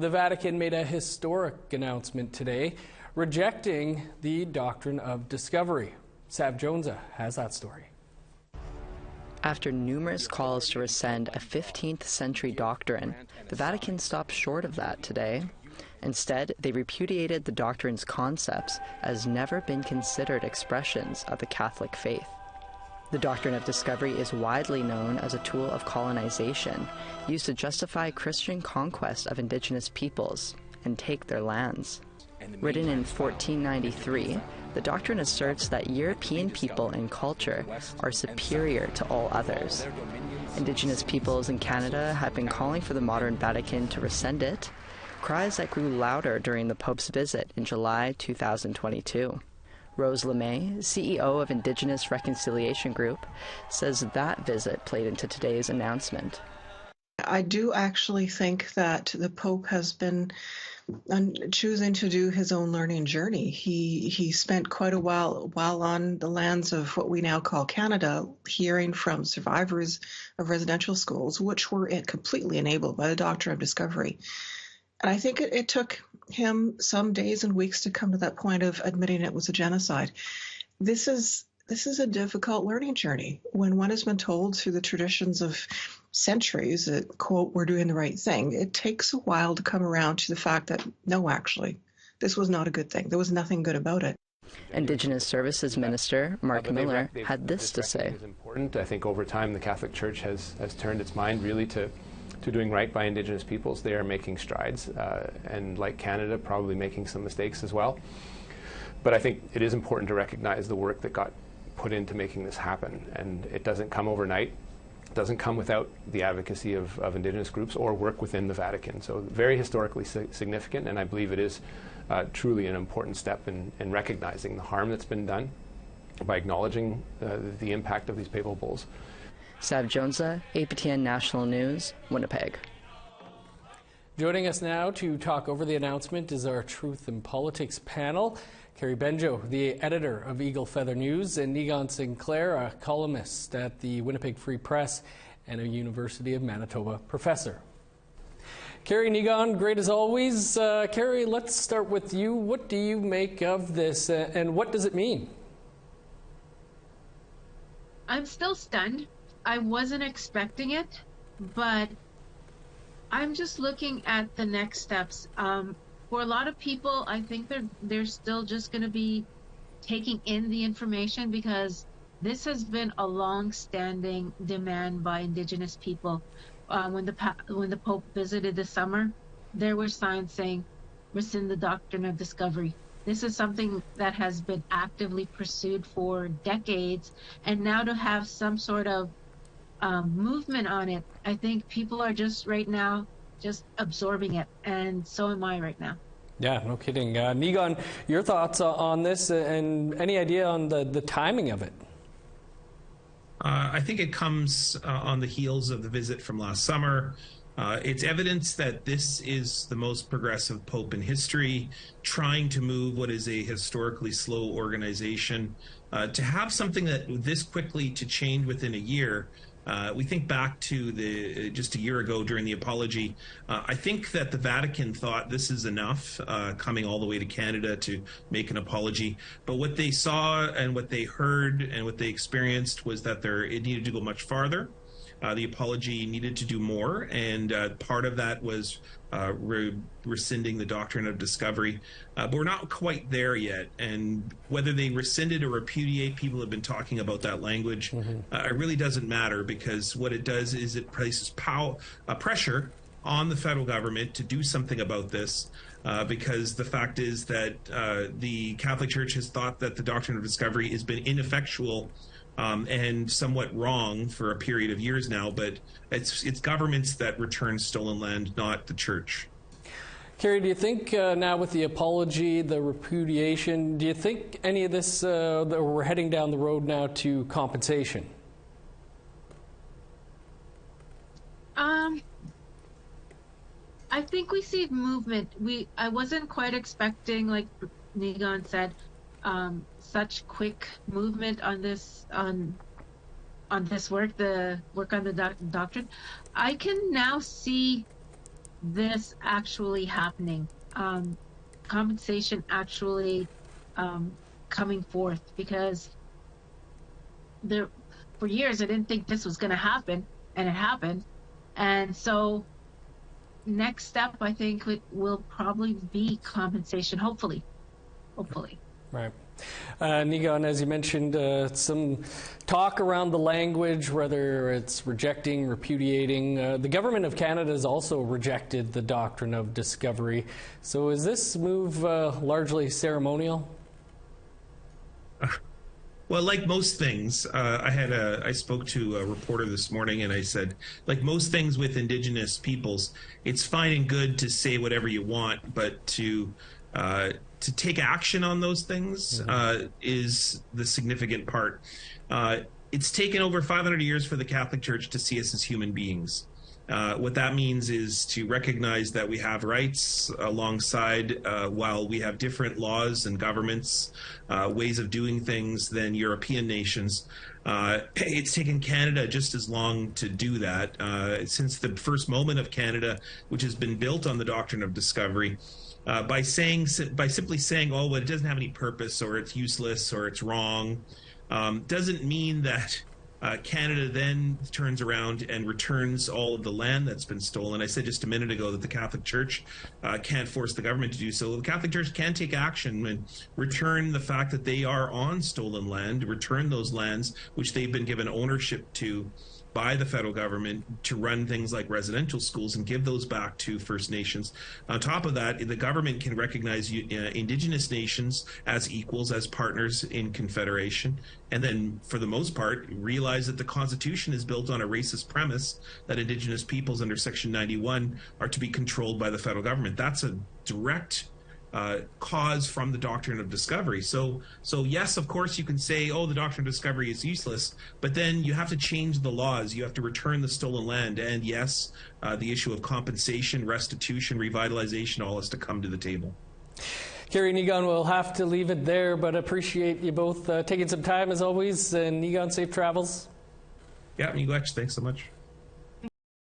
The Vatican made a historic announcement today, rejecting the Doctrine of Discovery. Sav Jonesa has that story. After numerous calls to rescind a 15th century doctrine, the Vatican stopped short of that today. Instead, they repudiated the doctrine's concepts as never been considered expressions of the Catholic faith. The Doctrine of Discovery is widely known as a tool of colonization, used to justify Christian conquest of Indigenous peoples and take their lands. Written in 1493, the doctrine asserts that European people and culture are superior to all others. Indigenous peoples in Canada have been calling for the modern Vatican to rescind it, cries that grew louder during the Pope's visit in July 2022. Rose LeMay, CEO of Indigenous Reconciliation Group, says that visit played into today's announcement. I do actually think that the Pope has been choosing to do his own learning journey. He spent quite a while on the lands of what we now call Canada, hearing from survivors of residential schools, which were completely enabled by the Doctrine of Discovery. And I think it took him some days and weeks to come to that point of admitting it was a genocide. This is a difficult learning journey. When one has been told through the traditions of centuries that, quote, we're doing the right thing, it takes a while to come around to the fact that, no, actually, this was not a good thing. There was nothing good about it. Indigenous Services Minister Mark Miller had this to say. It's important. I think over time the Catholic Church has turned its mind really to doing right by Indigenous peoples. They are making strides, and like Canada, probably making some mistakes as well. But I think it is important to recognize the work that got put into making this happen, and it doesn't come overnight. It doesn't come without the advocacy of Indigenous groups or work within the Vatican. So very historically significant, and I believe it is truly an important step in recognizing the harm that's been done by acknowledging the impact of these papal bulls. Sav Jonesa, APTN National News, Winnipeg. Joining us now to talk over the announcement is our Truth in Politics panel. Kerry Benjoe, the editor of Eagle Feather News, and Niigaan Sinclair, a columnist at the Winnipeg Free Press and a University of Manitoba professor. Kerry, Niigaan, great as always. Kerry, let's start with you. What do you make of this, and what does it mean? I'm still stunned. I wasn't expecting it, but I'm just looking at the next steps. For a lot of people, I think they're still just going to be taking in the information, because this has been a long-standing demand by Indigenous people. When the Pope visited this summer, there were signs saying, rescind the Doctrine of Discovery. This is something that has been actively pursued for decades, and now to have some sort of movement on it, I think people are just right now just absorbing it, and so am I right now. Yeah, no kidding. Niigaan, your thoughts on this, and any idea on the timing of it? I think it comes on the heels of the visit from last summer. It's evidence that this is the most progressive Pope in history, trying to move what is a historically slow organization. To have something that this quickly to change within a year, we think back to just a year ago during the apology. I think that the Vatican thought this is enough, coming all the way to Canada to make an apology. But what they saw and what they heard and what they experienced was that it needed to go much farther. The apology needed to do more, and part of that was rescinding the Doctrine of Discovery. But we're not quite there yet, and whether they rescinded or repudiate, people have been talking about that language. It really doesn't matter, because what it does is it places pressure on the federal government to do something about this, because the fact is that the Catholic Church has thought that the Doctrine of Discovery has been ineffectual and somewhat wrong for a period of years now, but it's governments that return stolen land, not the church. Kerry, do you think now with the apology, the repudiation, do you think any of this, that we're heading down the road now to compensation? I think we see movement. I wasn't quite expecting, like Niigaan said, such quick movement on this work, the work on the doctrine. I can now see this actually happening, compensation actually coming forth, because for years I didn't think this was going to happen, and it happened. And so next step, I think, will probably be compensation, hopefully. Right. Niigaan, as you mentioned, some talk around the language, whether it's rejecting, repudiating. The government of Canada has also rejected the Doctrine of Discovery. So is this move largely ceremonial? Well, like most things, I spoke to a reporter this morning, and I said, like most things with Indigenous peoples, it's fine and good to say whatever you want, but to take action on those things is the significant part. It's taken over 500 years for the Catholic Church to see us as human beings. What that means is to recognize that we have rights alongside, while we have different laws and governments, ways of doing things than European nations. It's taken Canada just as long to do that. Since the first moment of Canada, which has been built on the Doctrine of Discovery, by simply saying, oh, well, it doesn't have any purpose, or it's useless, or it's wrong, doesn't mean that Canada then turns around and returns all of the land that's been stolen. I said just a minute ago that the Catholic Church can't force the government to do so. The Catholic Church can take action and return the fact that they are on stolen land, return those lands which they've been given ownership to by the federal government to run things like residential schools, and give those back to First Nations. On top of that, the government can recognize Indigenous nations as equals, as partners in Confederation, and then, for the most part, realize that the Constitution is built on a racist premise that Indigenous peoples under Section 91 are to be controlled by the federal government. That's a direct cause from the Doctrine of Discovery. So yes, of course, you can say, oh, the Doctrine of Discovery is useless, but then you have to change the laws. You have to return the stolen land. And yes, the issue of compensation, restitution, revitalization, all has to come to the table. Kerry, Niigaan, we'll have to leave it there, but appreciate you both taking some time as always. And Niigaan, safe travels. Yeah, Miigwech, thanks so much.